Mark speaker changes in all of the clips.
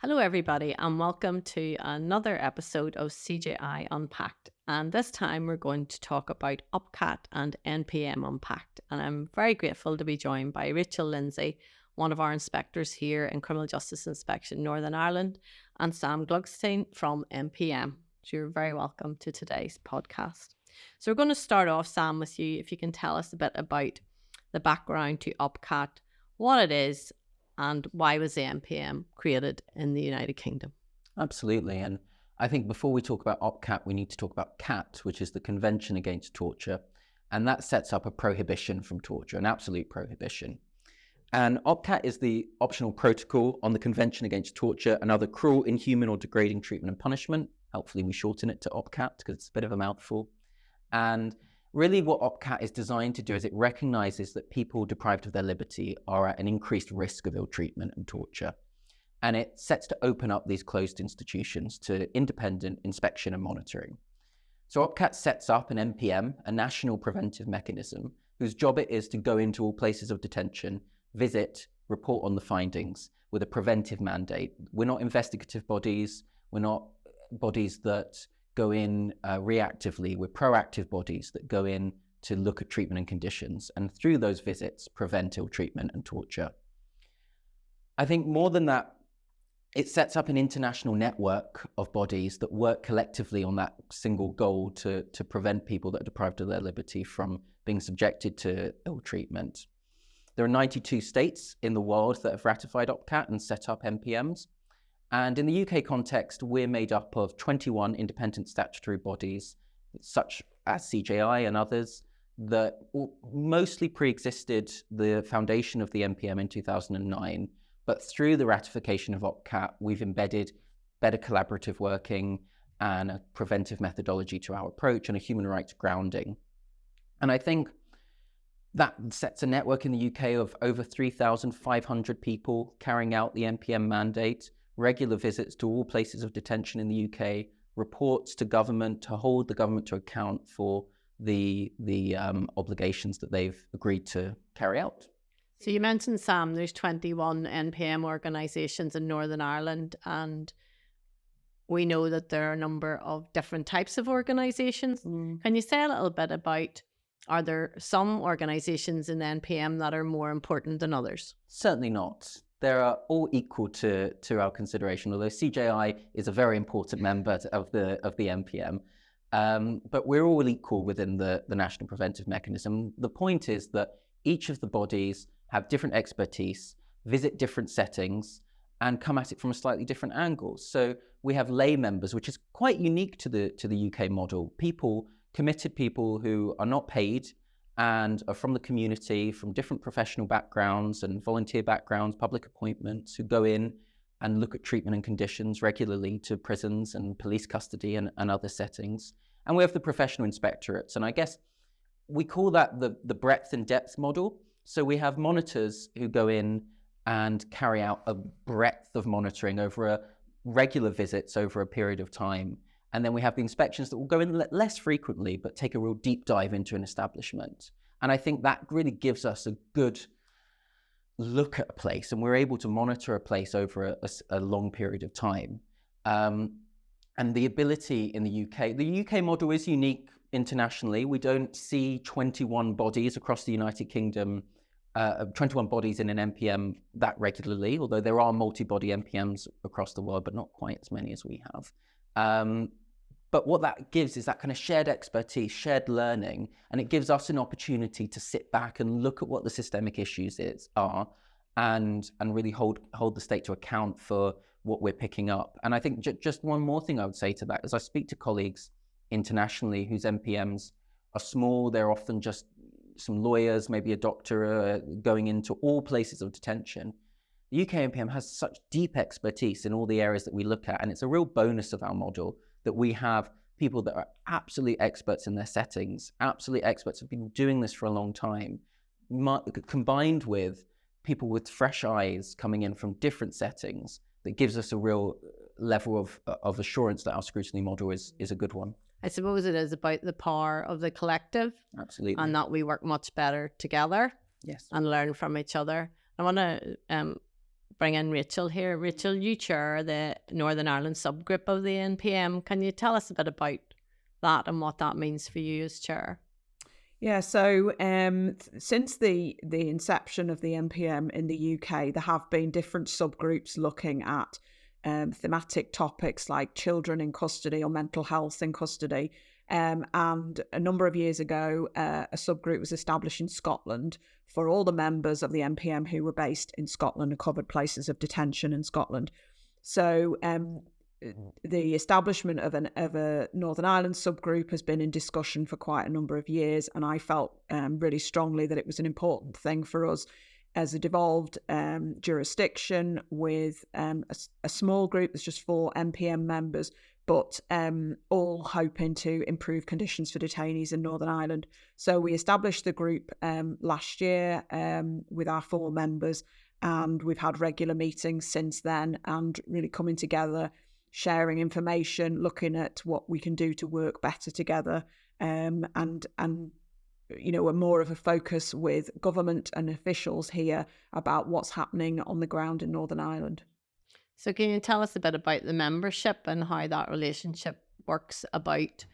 Speaker 1: Hello, everybody, and welcome to another episode of CJI Unpacked. And this time we're going to talk about UPCAT and NPM Unpacked. And I'm very grateful to be joined by Rachel Lindsay, one of our inspectors here in Criminal Justice Inspection Northern Ireland, and Sam Gluckstein from NPM. So you're very welcome to today's podcast. So we're going to start off, Sam, with you. If you can tell us a bit about the background to UPCAT, what it is, and why was the NPM created in the United Kingdom?
Speaker 2: Absolutely. And I think before we talk about OPCAT, we need to talk about CAT, which is the Convention Against Torture. And that sets up a prohibition from torture, an absolute prohibition. And OPCAT is the optional protocol on the Convention Against Torture and other cruel, inhuman, or degrading treatment and punishment. Hopefully we shorten it to OPCAT because it's a bit of a mouthful. And really what OPCAT is designed to do is it recognizes that people deprived of their liberty are at an increased risk of ill treatment and torture. And it sets to open up these closed institutions to independent inspection and monitoring. So OPCAT sets up an NPM, a national preventive mechanism, whose job it is to go into all places of detention, visit, report on the findings with a preventive mandate. We're not investigative bodies. We're not bodies that go in reactively. We're proactive bodies that go in to look at treatment and conditions, and through those visits, prevent ill treatment and torture. I think more than that, it sets up an international network of bodies that work collectively on that single goal to prevent people that are deprived of their liberty from being subjected to ill treatment. There are 92 states in the world that have ratified OPCAT and set up NPMs. And in the UK context, we're made up of 21 independent statutory bodies, such as CJI and others, that mostly pre-existed the foundation of the NPM in 2009. But through the ratification of OPCAT, we've embedded better collaborative working and a preventive methodology to our approach and a human rights grounding. And I think that sets a network in the UK of over 3,500 people carrying out the NPM mandate, regular visits to all places of detention in the UK, reports to government to hold the government to account for the obligations that they've agreed to carry out.
Speaker 1: So you mentioned, Sam, there's 21 NPM organisations in Northern Ireland, and we know that there are a number of different types of organisations. Can you say a little bit about, are there some organisations in NPM that are more important than others?
Speaker 2: Certainly not. They're all equal to our consideration, although CJI is a very important member of the NPM. But we're all equal within the National Preventive Mechanism. The point is that each of the bodies have different expertise, visit different settings, and come at it from a slightly different angle. So we have lay members, which is quite unique to the UK model. Committed people who are not paid and are from the community, from different professional backgrounds and volunteer backgrounds, public appointments, who go in and look at treatment and conditions regularly to prisons and police custody and other settings. And we have the professional inspectorates. And I guess we call that the breadth and depth model. So we have monitors who go in and carry out a breadth of monitoring over regular visits over a period of time. And then we have the inspections that will go in less frequently, but take a real deep dive into an establishment. And I think that really gives us a good look at a place, and we're able to monitor a place over a long period of time. And the ability in the UK model is unique internationally. We don't see 21 bodies across the United Kingdom, 21 bodies in an NPM that regularly, although there are multi-body NPMs across the world, but not quite as many as we have. But what that gives is that kind of shared expertise, shared learning, and it gives us an opportunity to sit back and look at what the systemic issues are and really hold the state to account for what we're picking up. And I think just one more thing I would say to that is I speak to colleagues internationally whose NPMs are small. They're often just some lawyers, maybe a doctor going into all places of detention. The UK NPM has such deep expertise in all the areas that we look at, and it's a real bonus of our model that we have people that are absolute experts in their settings, absolute experts who've been doing this for a long time, combined with people with fresh eyes coming in from different settings, that gives us a real level of assurance that our scrutiny model is a good one.
Speaker 1: I suppose it is about the power of the collective.
Speaker 2: Absolutely.
Speaker 1: And that we work much better together.
Speaker 2: Yes.
Speaker 1: And learn from each other. I want to bring in Rachel here. Rachel, you chair the Northern Ireland subgroup of the NPM. Can you tell us a bit about that and what that means for you as chair?
Speaker 3: Yeah, so since the inception of the NPM in the UK, there have been different subgroups looking at thematic topics like children in custody or mental health in custody. And a number of years ago, a subgroup was established in Scotland for all the members of the NPM who were based in Scotland and covered places of detention in Scotland. So the establishment of a Northern Ireland subgroup has been in discussion for quite a number of years, and I felt really strongly that it was an important thing for us as a devolved jurisdiction with a small group. There's just 4 NPM members, but all hoping to improve conditions for detainees in Northern Ireland. So we established the group last year with our 4 members, and we've had regular meetings since then and really coming together, sharing information, looking at what we can do to work better together, and you know, more of a focus with government and officials here about what's happening on the ground in Northern Ireland.
Speaker 1: So can you tell us a bit about the membership and how that relationship works about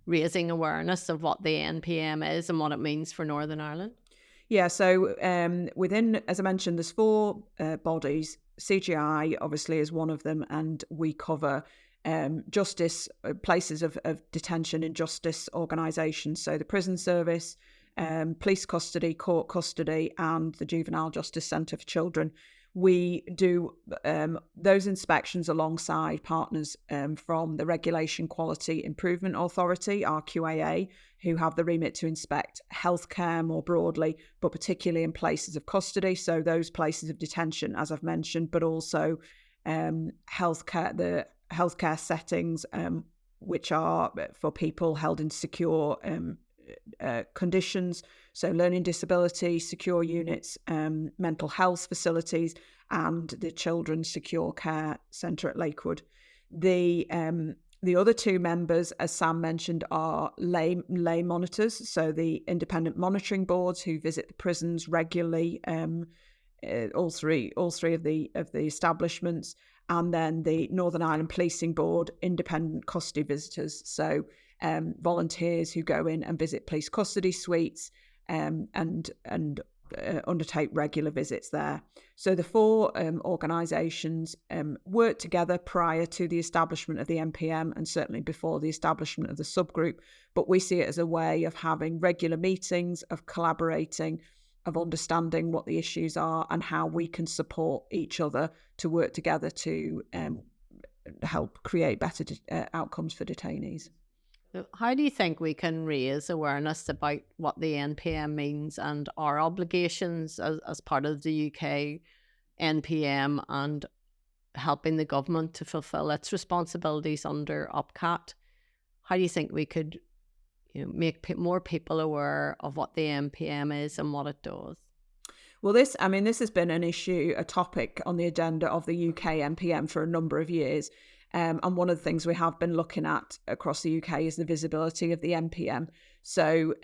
Speaker 1: raising awareness of what the NPM is and what it means for Northern Ireland?
Speaker 3: Yeah, so within, as I mentioned, there's 4 bodies. CJI obviously is one of them, and we cover justice, places of detention in justice organisations. So the prison service, police custody, court custody, and the Juvenile Justice Centre for Children. We do those inspections alongside partners from the Regulation Quality Improvement Authority, RQAA, who have the remit to inspect healthcare more broadly, but particularly in places of custody. So those places of detention, as I've mentioned, but also healthcare, the healthcare settings, which are for people held in secure conditions. So learning disability, secure units, mental health facilities, and the Children's Secure Care Centre at Lakewood. The other 2 members, as Sam mentioned, are lay monitors. So the independent monitoring boards who visit the prisons regularly, all three of the establishments, and then the Northern Ireland Policing Board independent custody visitors. So volunteers who go in and visit police custody suites and undertake regular visits there. So the 4 organisations worked together prior to the establishment of the NPM and certainly before the establishment of the subgroup, but we see it as a way of having regular meetings, of collaborating, of understanding what the issues are and how we can support each other to work together to help create better outcomes for detainees.
Speaker 1: How do you think we can raise awareness about what the NPM means and our obligations as part of the UK NPM and helping the government to fulfil its responsibilities under OPCAT? How do you think we could make more people aware of what the NPM is and what it does?
Speaker 3: Well, this has been an issue, a topic on the agenda of the UK NPM for a number of years. And one of the things we have been looking at across the UK is the visibility of the NPM. So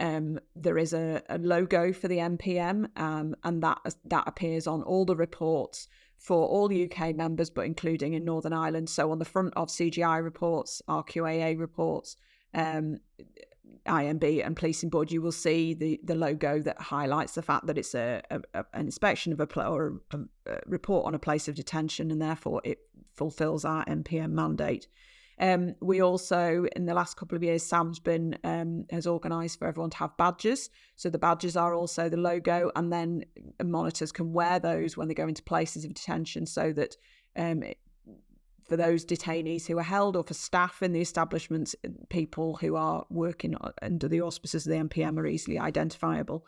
Speaker 3: there is a logo for the NPM, and that appears on all the reports for all UK members, but including in Northern Ireland. So on the front of CJI reports, RQAA reports, IMB and Policing Board, you will see the logo that highlights the fact that it's an inspection of a report on a place of detention, and therefore it fulfills our NPM mandate. We also, in the last couple of years, Sam's been has organised for everyone to have badges. So the badges are also the logo, and then monitors can wear those when they go into places of detention, so that for those detainees who are held or for staff in the establishments, people who are working under the auspices of the NPM are easily identifiable.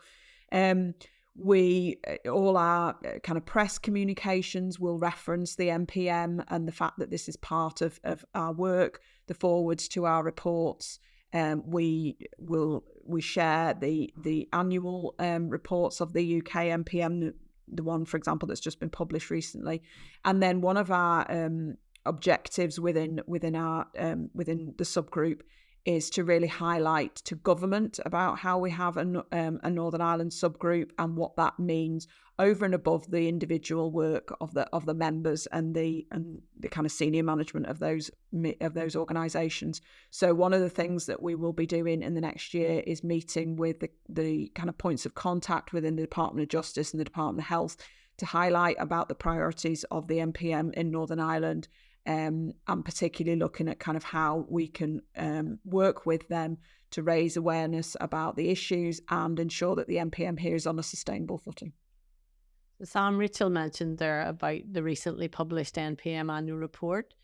Speaker 3: All our kind of press communications will reference the NPM and the fact that this is part of our work, the forwards to our reports. We share the annual reports of the UK NPM, the one, for example, that's just been published recently. And then one of our objectives within the subgroup is to really highlight to government about how we have a Northern Ireland subgroup and what that means over and above the individual work of the members and the kind of senior management of those organisations. So one of the things that we will be doing in the next year is meeting with the kind of points of contact within the Department of Justice and the Department of Health to highlight about the priorities of the NPM in Northern Ireland. And particularly looking at kind of how we can work with them to raise awareness about the issues and ensure that the NPM here is on a sustainable footing.
Speaker 1: Sam, Rachel mentioned there about the recently published NPM annual report.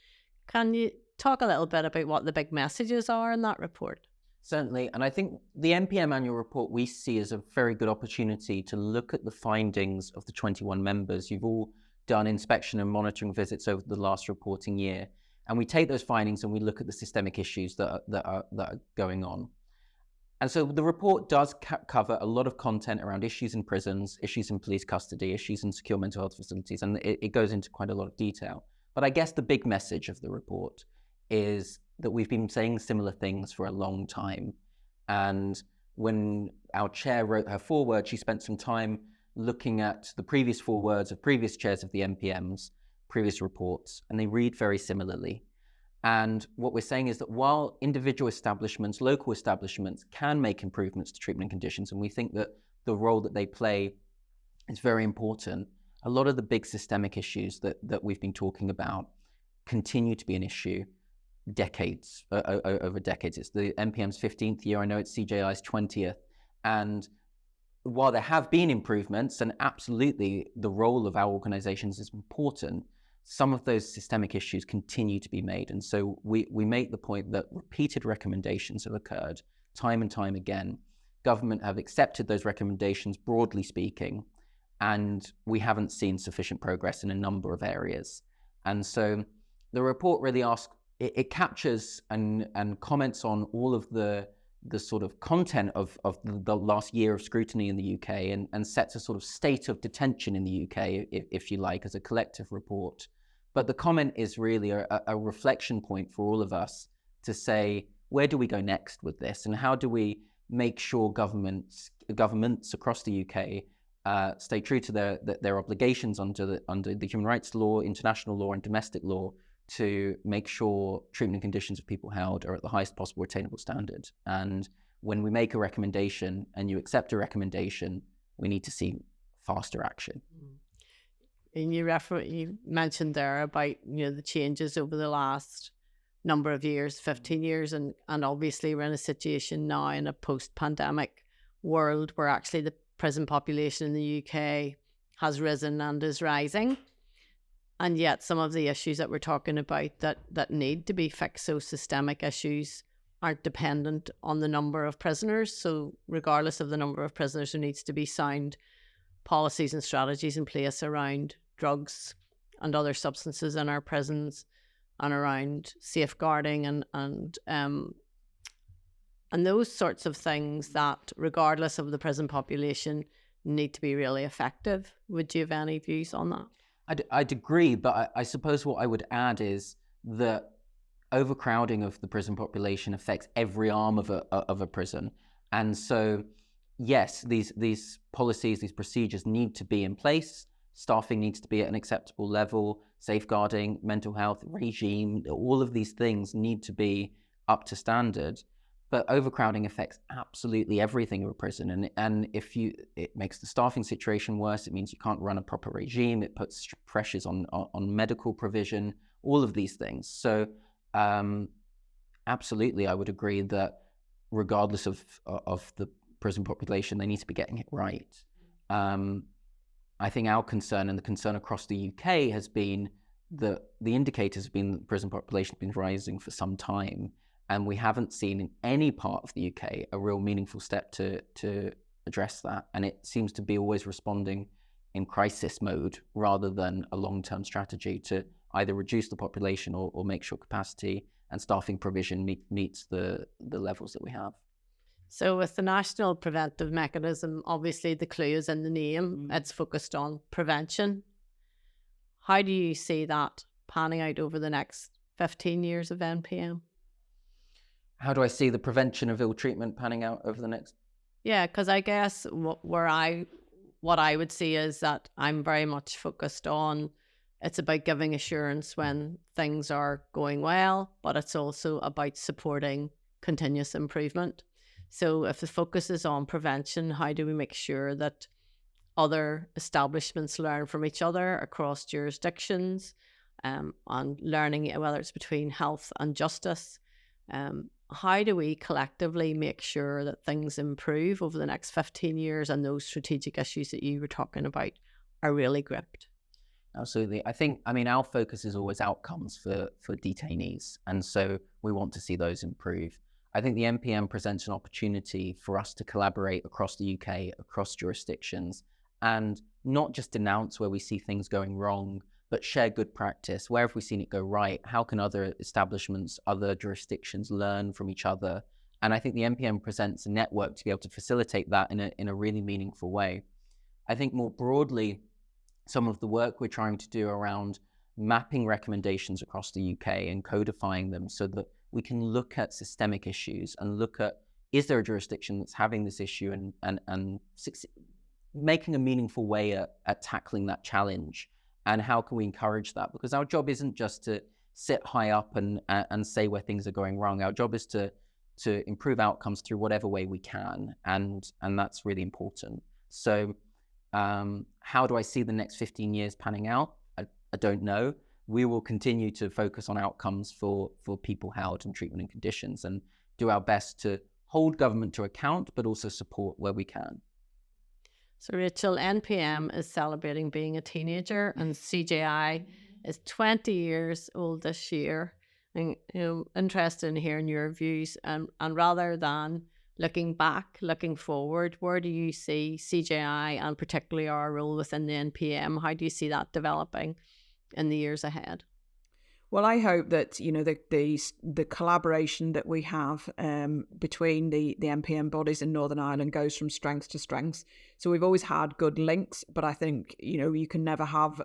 Speaker 1: Can you talk a little bit about what the big messages are in that report?
Speaker 2: Certainly, and I think the NPM annual report we see as a very good opportunity to look at the findings of the 21 members. You've all done inspection and monitoring visits over the last reporting year, and we take those findings and we look at the systemic issues that are going on. And so the report does cover a lot of content around issues in prisons, issues in police custody, issues in secure mental health facilities, and it goes into quite a lot of detail. But I guess the big message of the report is that we've been saying similar things for a long time. And when our chair wrote her foreword, she spent some time looking at the previous forewords of previous chairs of the NPM's previous reports, and they read very similarly. And what we're saying is that while individual establishments, local establishments can make improvements to treatment conditions, and we think that the role that they play is very important, a lot of the big systemic issues that we've been talking about continue to be an issue over decades. It's the NPM's 15th year. I know it's CJI's 20th. And while there have been improvements, and absolutely the role of our organizations is important, some of those systemic issues continue to be made. And so we make the point that repeated recommendations have occurred time and time again. Government have accepted those recommendations, broadly speaking, and we haven't seen sufficient progress in a number of areas. And so the report really asks, it captures and comments on all of the sort of content of the last year of scrutiny in the UK and sets a sort of state of detention in the UK, if you like, as a collective report. But the comment is really a reflection point for all of us to say, where do we go next with this? And how do we make sure governments across the UK stay true to their obligations under the human rights law, international law, and domestic law to make sure treatment conditions of people held are at the highest possible attainable standard. And when we make a recommendation and you accept a recommendation, we need to see faster action.
Speaker 1: And you mentioned there about the changes over the last number of years, 15 years, and obviously we're in a situation now in a post-pandemic world where actually the prison population in the UK has risen and is rising. And yet some of the issues that we're talking about that need to be fixed, so systemic issues, aren't dependent on the number of prisoners. So regardless of the number of prisoners, there needs to be sound policies and strategies in place around drugs and other substances in our prisons and around safeguarding and those sorts of things that, regardless of the prison population, need to be really effective. Would you have any views on that?
Speaker 2: I'd agree, but I suppose what I would add is that overcrowding of the prison population affects every arm of a prison. And so, yes, these policies, these procedures need to be in place. Staffing needs to be at an acceptable level. Safeguarding, mental health regime, all of these things need to be up to standard. But overcrowding affects absolutely everything in a prison. And if it makes the staffing situation worse, it means you can't run a proper regime. It puts pressures on medical provision, all of these things. So absolutely, I would agree that regardless of the prison population, they need to be getting it right. I think our concern and the concern across the UK has been that the indicators have been that the prison population has been rising for some time. And we haven't seen in any part of the UK a real meaningful step to address that. And it seems to be always responding in crisis mode rather than a long-term strategy to either reduce the population or make sure capacity and staffing provision meets the levels that we have.
Speaker 1: So with the National Preventive Mechanism, obviously the clue is in the name. It's focused on prevention. How do you see that panning out over the next 15 years of NPM?
Speaker 2: How do I see the prevention of ill treatment panning out over the next?
Speaker 1: Yeah, because I guess what I would see is that I'm very much focused on it's about giving assurance when things are going well, but it's also about supporting continuous improvement. So if the focus is on prevention, how do we make sure that other establishments learn from each other across jurisdictions, on learning, whether it's between health and justice? How do we collectively make sure that things improve over the next 15 years and those strategic issues that you were talking about are really gripped?
Speaker 2: Absolutely. I mean, our focus is always outcomes for detainees. And so we want to see those improve. I think the NPM presents an opportunity for us to collaborate across the UK, across jurisdictions, and not just denounce where we see things going wrong, but share good practice. Where have we seen it go right? How can other establishments, other jurisdictions learn from each other? And I think the NPM presents a network to be able to facilitate that in a really meaningful way. I think more broadly, some of the work we're trying to do around mapping recommendations across the UK and codifying them so that we can look at systemic issues and look at, is there a jurisdiction that's having this issue, and making a meaningful way at tackling that challenge, and how can we encourage that? Because our job isn't just to sit high up and say where things are going wrong. Our job is to improve outcomes through whatever way we can, and that's really important. So how do I see the next 15 years panning out? I don't know. We will continue to focus on outcomes for people held in treatment and conditions, and do our best to hold government to account, but also support where we can.
Speaker 1: So, Rachel, NPM is celebrating being a teenager, and CJI is 20 years old this year. And interested in hearing your views. And rather than looking back, looking forward, where do you see CJI and particularly our role within the NPM? How do you see that developing in the years ahead?
Speaker 3: Well, I hope that the collaboration that we have between the NPM bodies in Northern Ireland goes from strength to strength. So we've always had good links, but I think you can never have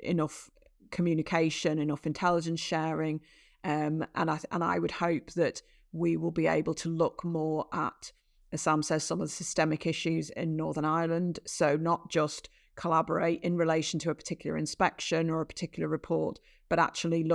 Speaker 3: enough communication, enough intelligence sharing, and I would hope that we will be able to look more at, as Sam says, some of the systemic issues in Northern Ireland. So not just collaborate in relation to a particular inspection or a particular report, but actually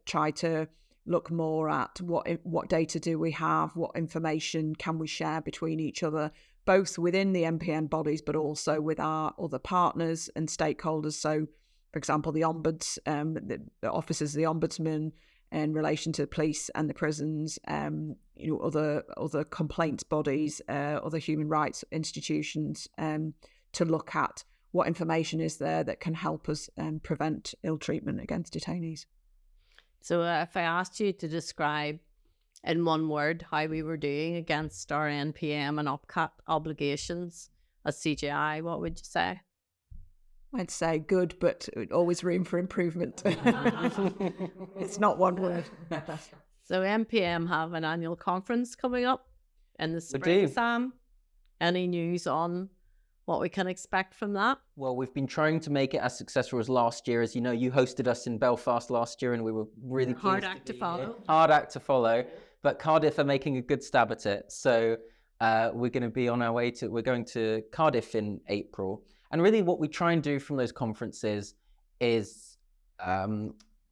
Speaker 3: try to look more at what data do we have, what information can we share between each other, both within the NPM bodies, but also with our other partners and stakeholders. So, for example, the ombuds, the officers of the ombudsman in relation to the police and the prisons, other complaints bodies, other human rights institutions, to look at what information is there that can help us prevent ill treatment against detainees.
Speaker 1: So if I asked you to describe in one word how we were doing against our NPM and OPCAT obligations as CJI, what would you say?
Speaker 3: I'd say good, but always room for improvement. It's not one word.
Speaker 1: So NPM have an annual conference coming up in the spring, Sam. Any news on what we can expect from that?
Speaker 2: Well, we've been trying to make it as successful as last year. As you know, you hosted us in Belfast last year and we were really pleased.
Speaker 1: Hard act to follow.
Speaker 2: Hard act to follow. But Cardiff are making a good stab at it. So we're going to be on our way we're going to Cardiff in April. And really what we try and do from those conferences is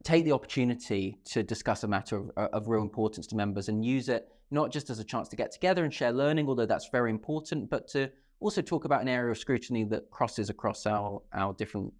Speaker 2: take the opportunity to discuss a matter of real importance to members and use it not just as a chance to get together and share learning, although that's very important, but to also talk about an area of scrutiny that crosses across our different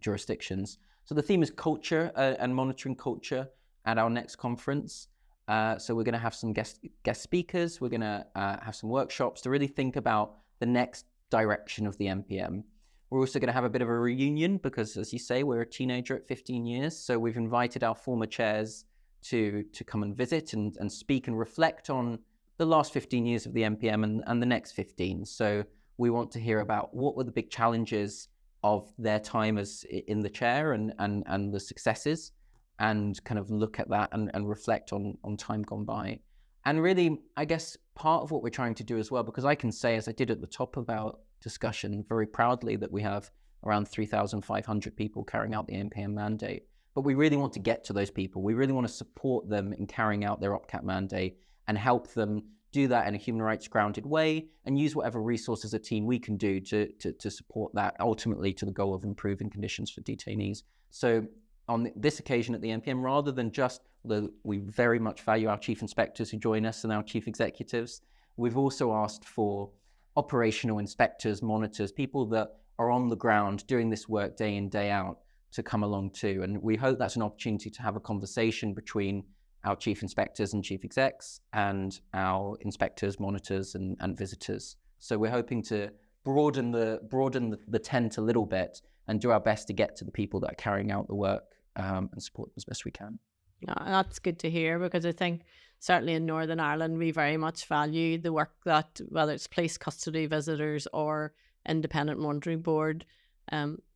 Speaker 2: jurisdictions. So the theme is culture and monitoring culture at our next conference. So we're going to have some guest speakers. We're going to have some workshops to really think about the next direction of the NPM. We're also going to have a bit of a reunion because, as you say, we're a teenager at 15 years. So we've invited our former chairs to come and visit and speak and reflect on the last 15 years of the NPM and the next 15. So we want to hear about what were the big challenges of their time as in the chair and the successes, and kind of look at that and reflect on time gone by. And really, I guess part of what we're trying to do as well, because I can say, as I did at the top of our discussion very proudly, that we have around 3,500 people carrying out the NPM mandate. but we really want to get to those people. We really want to support them in carrying out their OPCAT mandate and help them do that in a human rights grounded way and use whatever resources as a team we can do to support that ultimately to the goal of improving conditions for detainees. So on this occasion at the NPM, rather than just, although we very much value our chief inspectors who join us and our chief executives, we've also asked for operational inspectors, monitors, people that are on the ground doing this work day in, day out to come along too. And we hope that's an opportunity to have a conversation between our chief inspectors and chief execs and our inspectors, monitors and visitors. So we're hoping to broaden the tent a little bit and do our best to get to the people that are carrying out the work and support them as best we can.
Speaker 1: That's good to hear, because I think certainly in Northern Ireland we very much value the work that, whether it's police custody visitors or independent monitoring board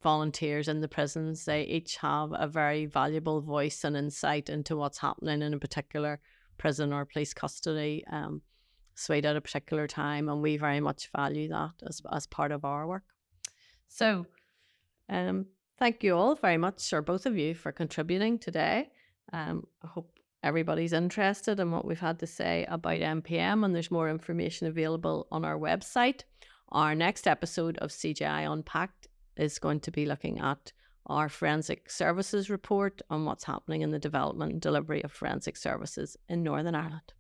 Speaker 1: volunteers in the prisons, they each have a very valuable voice and insight into what's happening in a particular prison or police custody suite at a particular time, and we very much value that as part of our work. So thank you all very much, or both of you, for contributing today. I hope everybody's interested in what we've had to say about NPM, and there's more information available on our website. Our next episode of CJI Unpacked is going to be looking at our forensic services report on what's happening in the development and delivery of forensic services in Northern Ireland.